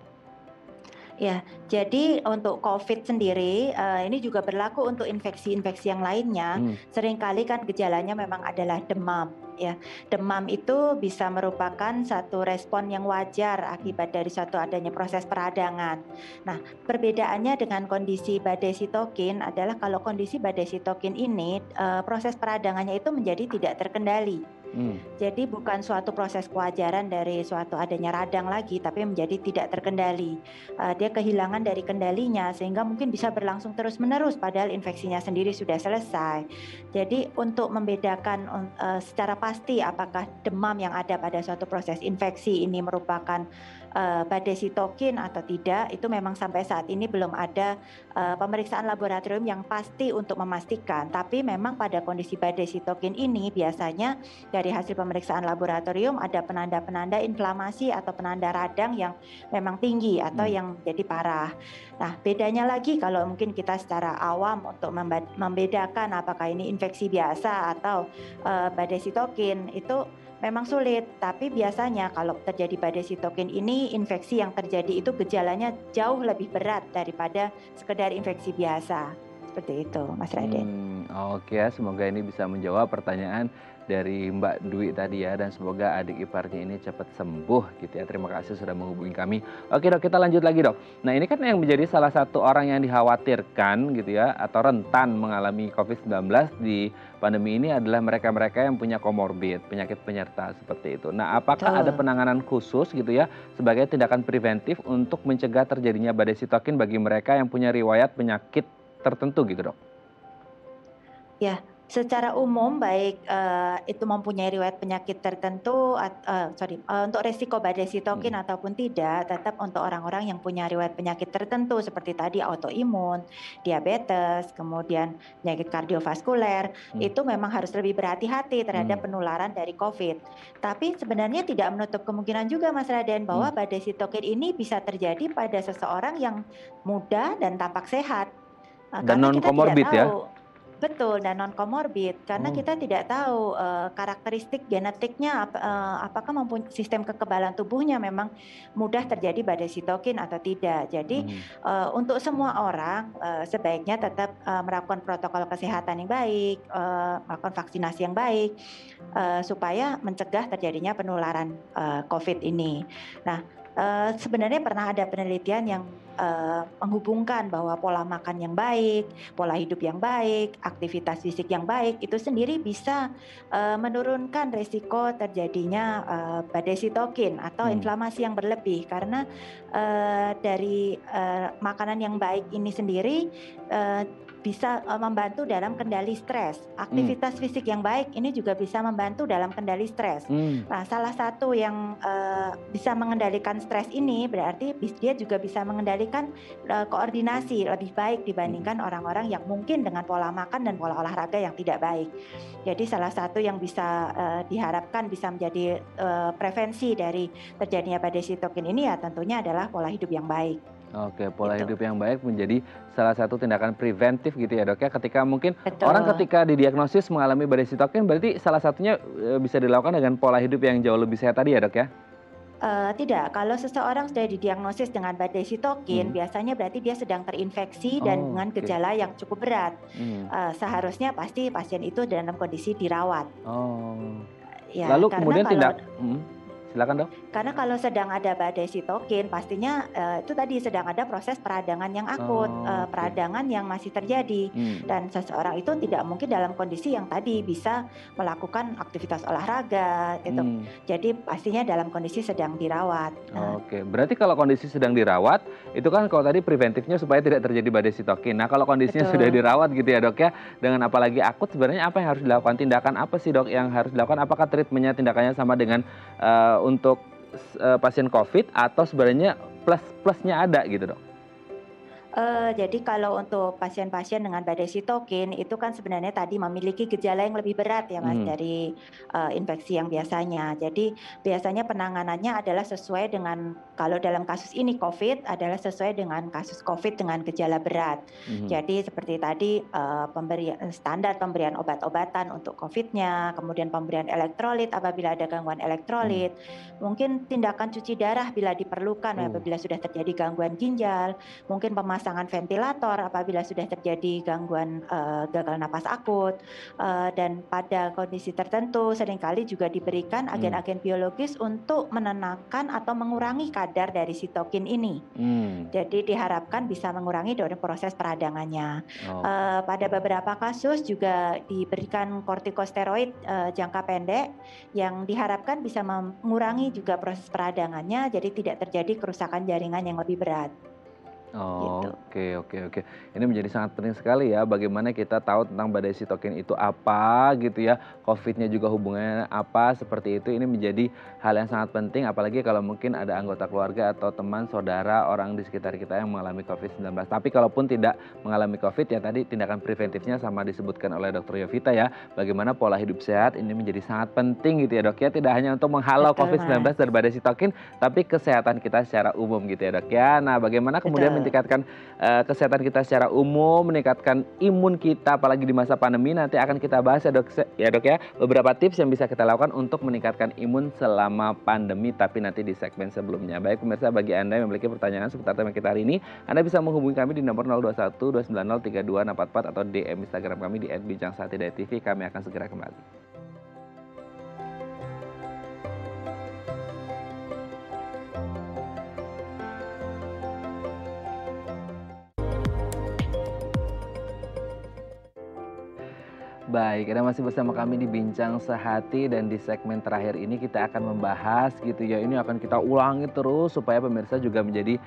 Ya, jadi untuk COVID sendiri ini juga berlaku untuk infeksi-infeksi yang lainnya. Seringkali kan gejalanya memang adalah demam. Ya, demam itu bisa merupakan satu respon yang wajar akibat dari suatu adanya proses peradangan. Nah, perbedaannya dengan kondisi badai sitokin adalah kalau kondisi badai sitokin ini proses peradangannya itu menjadi tidak terkendali. Hmm. Jadi bukan suatu proses kewajaran dari suatu adanya radang lagi, tapi menjadi tidak terkendali. Dia kehilangan dari kendalinya sehingga mungkin bisa berlangsung terus-menerus padahal infeksinya sendiri sudah selesai. Jadi untuk membedakan secara pasti apakah demam yang ada pada suatu proses infeksi ini merupakan badai sitokin atau tidak, itu memang sampai saat ini belum ada pemeriksaan laboratorium yang pasti untuk memastikan. Tapi memang pada kondisi badai sitokin ini biasanya dari hasil pemeriksaan laboratorium ada penanda-penanda inflamasi atau penanda radang yang memang tinggi atau yang jadi parah. Nah, bedanya lagi kalau mungkin kita secara awam untuk membedakan apakah ini infeksi biasa atau badai sitokin itu memang sulit, tapi biasanya kalau terjadi badai sitokin ini infeksi yang terjadi itu gejalanya jauh lebih berat daripada sekedar infeksi biasa. Seperti itu, Mas Raden. Oke ya, semoga ini bisa menjawab pertanyaan dari Mbak Dwi tadi ya, dan semoga adik iparnya ini cepat sembuh gitu ya. Terima kasih sudah menghubungi kami. Oke dok, kita lanjut lagi dok. Nah ini kan yang menjadi salah satu orang yang dikhawatirkan gitu ya, atau rentan mengalami COVID-19 di pandemi ini adalah mereka-mereka yang punya komorbid, penyakit penyerta seperti itu. Nah apakah ada penanganan khusus gitu ya, sebagai tindakan preventif untuk mencegah terjadinya badai sitokin bagi mereka yang punya riwayat penyakit tertentu gitu dok? Ya, secara umum baik itu mempunyai riwayat penyakit tertentu, untuk resiko badai sitokin ataupun tidak, tetap untuk orang-orang yang punya riwayat penyakit tertentu seperti tadi autoimun, diabetes, kemudian penyakit kardiovaskuler, itu memang harus lebih berhati-hati terhadap penularan dari COVID. Tapi sebenarnya tidak menutup kemungkinan juga Mas Raden bahwa badai sitokin ini bisa terjadi pada seseorang yang muda dan tampak sehat. Dan Karena non kita tidak komorbid ya? tahu. Betul, dan non komorbid karena kita tidak tahu karakteristik genetiknya apakah sistem kekebalan tubuhnya memang mudah terjadi badai sitokin atau tidak. Jadi untuk semua orang sebaiknya tetap melakukan protokol kesehatan yang baik, melakukan vaksinasi yang baik supaya mencegah terjadinya penularan COVID ini. Nah, sebenarnya pernah ada penelitian yang menghubungkan bahwa pola makan yang baik, pola hidup yang baik, aktivitas fisik yang baik itu sendiri bisa menurunkan resiko terjadinya badai sitokin atau inflamasi yang berlebih karena dari makanan yang baik ini sendiri bisa membantu dalam kendali stres. Aktivitas fisik yang baik ini juga bisa membantu dalam kendali stres. Nah, salah satu yang bisa mengendalikan stres ini berarti dia juga bisa mengendalikan koordinasi lebih baik dibandingkan orang-orang yang mungkin dengan pola makan dan pola olahraga yang tidak baik. Jadi salah satu yang bisa diharapkan bisa menjadi prevensi dari terjadinya badai sitokin ini ya tentunya adalah pola hidup yang baik. Oke, pola hidup yang baik menjadi salah satu tindakan preventif gitu ya dok ya. Ketika mungkin orang ketika didiagnosis mengalami badai sitokin berarti salah satunya bisa dilakukan dengan pola hidup yang jauh lebih sehat tadi ya dok ya? Tidak, kalau seseorang sudah didiagnosis dengan badai sitokin, biasanya berarti dia sedang terinfeksi dan dengan gejala yang cukup berat. Seharusnya pasti pasien itu dalam kondisi dirawat. Ya, lalu kemudian silakan dok. Karena kalau sedang ada badai sitokin, pastinya itu tadi sedang ada proses peradangan yang akut, peradangan yang masih terjadi, dan seseorang itu tidak mungkin dalam kondisi yang tadi bisa melakukan aktivitas olahraga, gitu. Jadi pastinya dalam kondisi sedang dirawat. Oke, berarti kalau kondisi sedang dirawat, itu kan kalau tadi preventifnya supaya tidak terjadi badai sitokin. Nah kalau kondisinya sudah dirawat gitu ya dok ya, dengan apalagi akut sebenarnya apa yang harus dilakukan? Tindakan apa sih dok yang harus dilakukan? Apakah treatmentnya tindakannya sama dengan untuk pasien COVID atau sebenarnya plusnya ada gitu dok? Jadi kalau untuk pasien-pasien dengan badai sitokin itu kan sebenarnya tadi memiliki gejala yang lebih berat ya Mas dari infeksi yang biasanya. Jadi biasanya penanganannya adalah sesuai dengan kalau dalam kasus ini COVID adalah sesuai dengan kasus COVID dengan gejala berat. Jadi seperti tadi standar pemberian obat-obatan untuk COVID-nya, kemudian pemberian elektrolit apabila ada gangguan elektrolit, mungkin tindakan cuci darah bila diperlukan apabila sudah terjadi gangguan ginjal, mungkin pemasangan pemasangan ventilator apabila sudah terjadi gangguan gagal napas akut, dan pada kondisi tertentu seringkali juga diberikan agen-agen biologis untuk menenangkan atau mengurangi kadar dari sitokin ini. Jadi diharapkan bisa mengurangi dari proses peradangannya. Pada beberapa kasus juga diberikan kortikosteroid jangka pendek yang diharapkan bisa mengurangi juga proses peradangannya, jadi tidak terjadi kerusakan jaringan yang lebih berat. Oke. Ini menjadi sangat penting sekali ya, bagaimana kita tahu tentang badai sitokin itu apa gitu ya, COVID-nya juga hubungannya apa, seperti itu. Ini menjadi hal yang sangat penting, apalagi kalau mungkin ada anggota keluarga atau teman, saudara, orang di sekitar kita yang mengalami COVID-19. Tapi kalaupun tidak mengalami COVID, ya tadi tindakan preventifnya sama disebutkan oleh Dr. Yovita ya, bagaimana pola hidup sehat ini menjadi sangat penting gitu ya Dok ya, tidak hanya untuk menghalau COVID-19 dari badai sitokin, tapi kesehatan kita secara umum gitu ya Dok ya. Nah, bagaimana kemudian meningkatkan kesehatan kita secara umum, meningkatkan imun kita apalagi di masa pandemi, nanti akan kita bahas ya Dok ya, beberapa tips yang bisa kita lakukan untuk meningkatkan imun selama pandemi, tapi nanti di segmen sebelumnya. Baik pemirsa, bagi Anda yang memiliki pertanyaan seputar tema kita hari ini, Anda bisa menghubungi kami di nomor 021 290 3244 atau DM Instagram kami di @bincang-sehati.tv. Kami akan segera kembali. Baik, Anda masih bersama kami di Bincang Sehati, dan di segmen terakhir ini kita akan membahas gitu ya, ini akan kita ulangi terus supaya pemirsa juga menjadi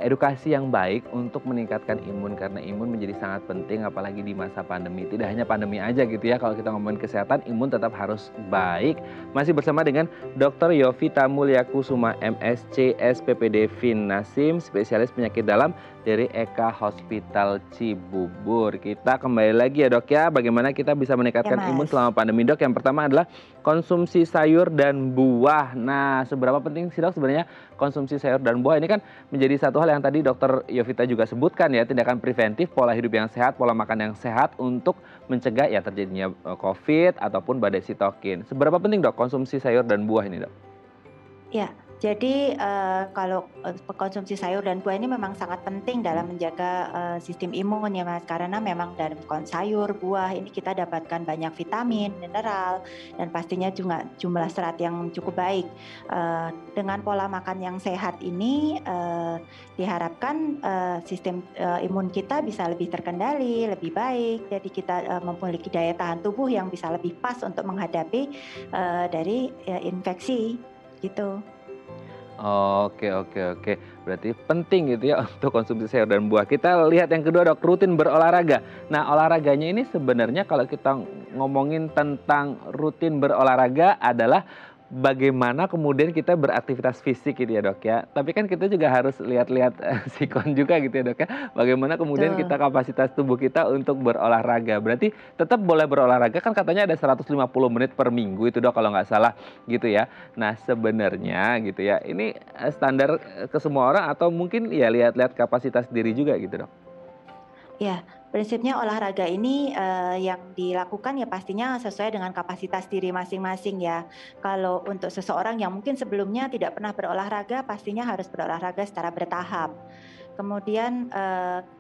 edukasi yang baik untuk meningkatkan imun, karena imun menjadi sangat penting apalagi di masa pandemi. Tidak hanya pandemi aja gitu ya, kalau kita ngomongin kesehatan, imun tetap harus baik. Masih bersama dengan Dr. Yovita Mulyakusuma, MSc, SPPD Fin Nasim, spesialis penyakit dalam dari Eka Hospital Cibubur. Kita kembali lagi ya Dok ya, bagaimana kita bisa meningkatkan imun selama pandemi Dok. Yang pertama adalah konsumsi sayur dan buah. Nah, seberapa penting sih Dok sebenarnya konsumsi sayur dan buah? Ini kan menjadi satu hal yang tadi Dr. Yovita juga sebutkan ya, tindakan preventif, pola hidup yang sehat, pola makan yang sehat untuk mencegah ya terjadinya COVID ataupun badai sitokin. Seberapa penting Dok konsumsi sayur dan buah ini Dok? Ya, jadi kalau konsumsi sayur dan buah ini memang sangat penting dalam menjaga sistem imun ya Mas, karena memang dari sayur, buah ini kita dapatkan banyak vitamin, mineral, dan pastinya juga jumlah serat yang cukup baik. Dengan pola makan yang sehat ini diharapkan sistem imun kita bisa lebih terkendali, lebih baik, jadi kita memiliki daya tahan tubuh yang bisa lebih pas untuk menghadapi dari infeksi gitu. Oke. Berarti penting gitu ya untuk konsumsi sayur dan buah. Kita lihat yang kedua Dok, rutin berolahraga. Nah, olahraganya ini sebenarnya kalau kita ngomongin tentang rutin berolahraga adalah bagaimana kemudian kita beraktivitas fisik gitu ya Dok ya. Tapi kan kita juga harus lihat-lihat sikon juga gitu ya Dok ya. Bagaimana kemudian kita kapasitas tubuh kita untuk berolahraga. Berarti tetap boleh berolahraga, kan katanya ada 150 menit per minggu itu Dok kalau nggak salah gitu ya. Nah sebenarnya gitu ya, ini standar ke semua orang atau mungkin ya lihat-lihat kapasitas diri juga gitu Dok? Ya, prinsipnya olahraga ini yang dilakukan ya pastinya sesuai dengan kapasitas diri masing-masing ya. Kalau untuk seseorang yang mungkin sebelumnya tidak pernah berolahraga, pastinya harus berolahraga secara bertahap. Kemudian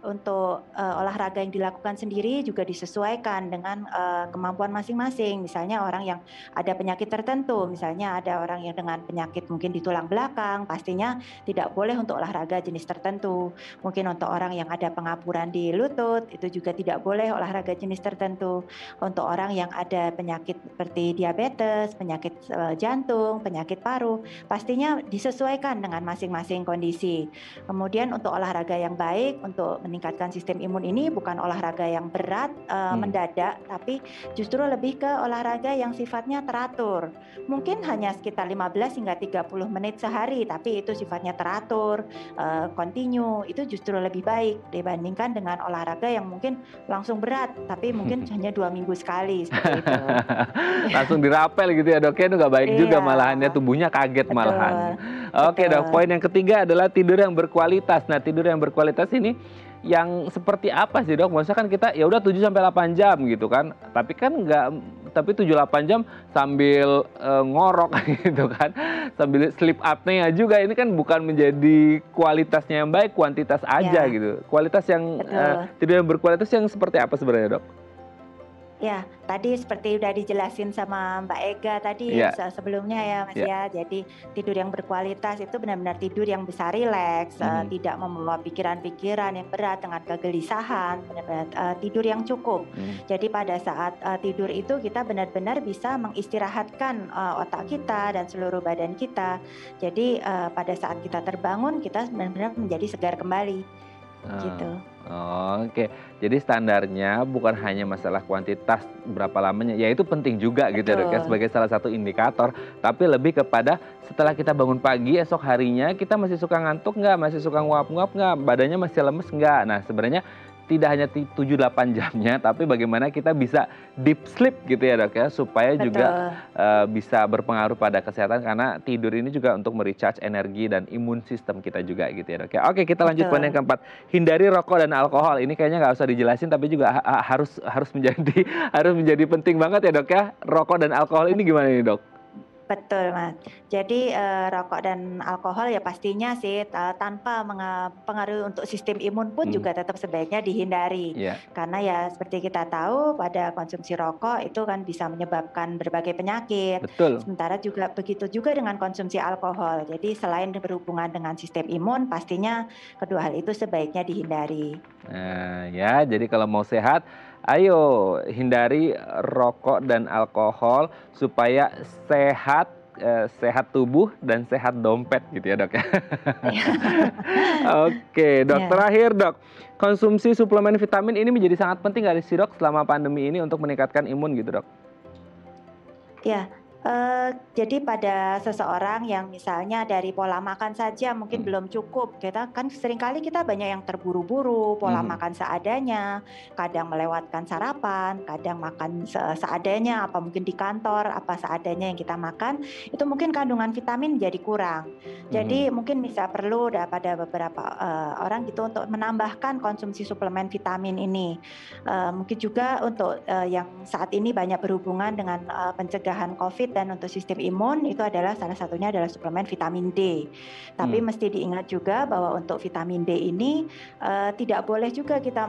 untuk olahraga yang dilakukan sendiri juga disesuaikan dengan kemampuan masing-masing. Misalnya orang yang ada penyakit tertentu, misalnya ada orang yang dengan penyakit mungkin di tulang belakang, pastinya tidak boleh untuk olahraga jenis tertentu. Mungkin untuk orang yang ada pengapuran di lutut, itu juga tidak boleh olahraga jenis tertentu. Untuk orang yang ada penyakit seperti diabetes, penyakit jantung, penyakit paru, pastinya disesuaikan dengan masing-masing kondisi. Kemudian untuk olahraga yang baik untuk meningkatkan sistem imun ini bukan olahraga yang berat, mendadak, tapi justru lebih ke olahraga yang sifatnya teratur. Mungkin hanya sekitar 15 hingga 30 menit sehari, tapi itu sifatnya teratur, continue, itu justru lebih baik dibandingkan dengan olahraga yang mungkin langsung berat, tapi mungkin hanya 2 minggu sekali seperti itu. Langsung dirapel gitu ya Dok, itu nggak baik juga malahannya, tubuhnya kaget malahan. Oke Dok, poin yang ketiga adalah tidur yang berkualitas. Nah, tidur yang berkualitas ini yang seperti apa sih Dok? Maksudnya kan kita ya udah 7 sampai 8 jam gitu kan. Tapi kan nggak tapi 7-8 jam sambil ngorok gitu kan, sambil sleep apnea juga. Ini kan bukan menjadi kualitasnya yang baik, kuantitas aja Ya, gitu. Kualitas yang betul. tidur yang berkualitas yang seperti apa sebenarnya, Dok? Ya, tadi seperti udah dijelasin sama Mbak Ega tadi Iya, sebelumnya ya Mas iya. ya. Jadi tidur yang berkualitas itu benar-benar tidur yang bisa rileks, Mhm, tidak membawa pikiran-pikiran yang berat dengan kegelisahan, benar-benar tidur yang cukup. mhm. Jadi pada saat tidur itu kita benar-benar bisa mengistirahatkan otak kita dan seluruh badan kita. Jadi pada saat kita terbangun kita benar-benar menjadi segar kembali Oh, gitu. oke. Jadi standarnya bukan hanya masalah kuantitas berapa lamanya, ya itu penting juga gitu ya, Dok, ya, Betul, sebagai salah satu indikator, tapi lebih kepada setelah kita bangun pagi esok harinya kita masih suka ngantuk nggak, masih suka nguap-nguap nggak, badannya masih lemes nggak. Nah, sebenarnya tidak hanya 7-8 jamnya, tapi bagaimana kita bisa deep sleep gitu ya, Dok, ya, supaya juga betul, bisa berpengaruh pada kesehatan karena tidur ini juga untuk me-recharge energi dan imun sistem kita juga gitu ya, Dok, ya. Oke, kita lanjut poin yang betul. keempat, hindari rokok dan alkohol. Ini kayaknya nggak usah dijelasin tapi juga harus harus menjadi harus menjadi penting banget ya, Dok, ya. Rokok dan alkohol ini gimana nih, Dok? Betul, Mas. Jadi, rokok dan alkohol ya pastinya sih tanpa pengaruh untuk sistem imun pun Mhm, juga tetap sebaiknya dihindari. iya, Karena ya seperti kita tahu pada konsumsi rokok itu kan bisa menyebabkan berbagai penyakit. betul. Sementara juga begitu juga dengan konsumsi alkohol. Jadi selain berhubungan dengan sistem imun, pastinya kedua hal itu sebaiknya dihindari. Nah, ya, jadi kalau mau sehat, ayo hindari rokok dan alkohol supaya sehat, sehat tubuh dan sehat dompet gitu ya, Dok, ya. Oke, Dok, Ya. terakhir, Dok, konsumsi suplemen vitamin ini menjadi sangat penting nggak sih, Dok, selama pandemi ini untuk meningkatkan imun gitu, Dok? Ya, jadi pada seseorang yang misalnya dari pola makan saja mungkin Mhm, belum cukup, kita kan seringkali kita banyak yang terburu-buru, pola mhm, makan seadanya, kadang melewatkan sarapan, kadang makan seadanya, apa mungkin di kantor, apa seadanya yang kita makan, itu mungkin kandungan vitamin jadi kurang. mhm. Jadi mungkin bisa perlu pada beberapa orang gitu untuk menambahkan konsumsi suplemen vitamin ini. Mungkin juga untuk yang saat ini banyak berhubungan dengan pencegahan COVID dan untuk sistem imun itu adalah salah satunya adalah suplemen vitamin D. Tapi Mmm, mesti diingat juga bahwa untuk vitamin D ini tidak boleh juga kita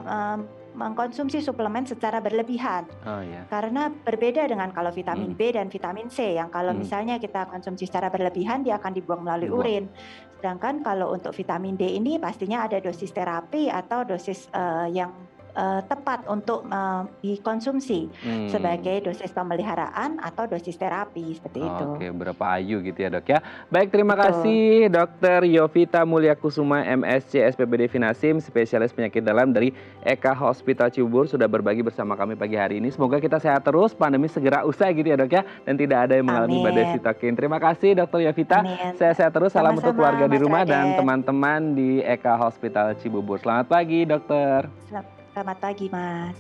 mengkonsumsi suplemen secara berlebihan. oh ya, Karena berbeda dengan kalau vitamin mhm, B dan vitamin C yang kalau mhm, misalnya kita konsumsi secara berlebihan dia akan dibuang melalui dibuang. urin. Sedangkan kalau untuk vitamin D ini pastinya ada dosis terapi atau dosis yang tepat untuk dikonsumsi Mmm. sebagai dosis pemeliharaan atau dosis terapi seperti itu. Oke, berapa ayu gitu ya, Dok, ya. Baik, terima Betul. kasih Dokter Yovita Mulyakusuma, MSc, SPPD Finasim, spesialis penyakit dalam dari Eka Hospital Cibubur sudah berbagi bersama kami pagi hari ini. Semoga kita sehat terus, pandemi segera usai gitu ya, Dok, ya, dan tidak ada yang mengalami badai Amin. sitokin. Terima kasih Dokter Yovita. Amin. Sehat-sehat terus. Salam untuk Sama-sama keluarga di Mas rumah dan Raden. teman-teman di Eka Hospital Cibubur. Selamat pagi, Dokter. Selamat pagi Mas.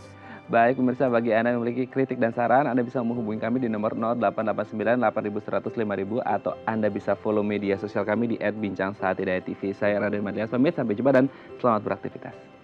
Baik, pemirsa, bagi Anda yang memiliki kritik dan saran, Anda bisa menghubungi kami di nomor 0889 8100 5000 atau Anda bisa follow media sosial kami di @bincangsaatidayatv. Saya Raden Madlias pamit, sampai jumpa dan selamat beraktivitas.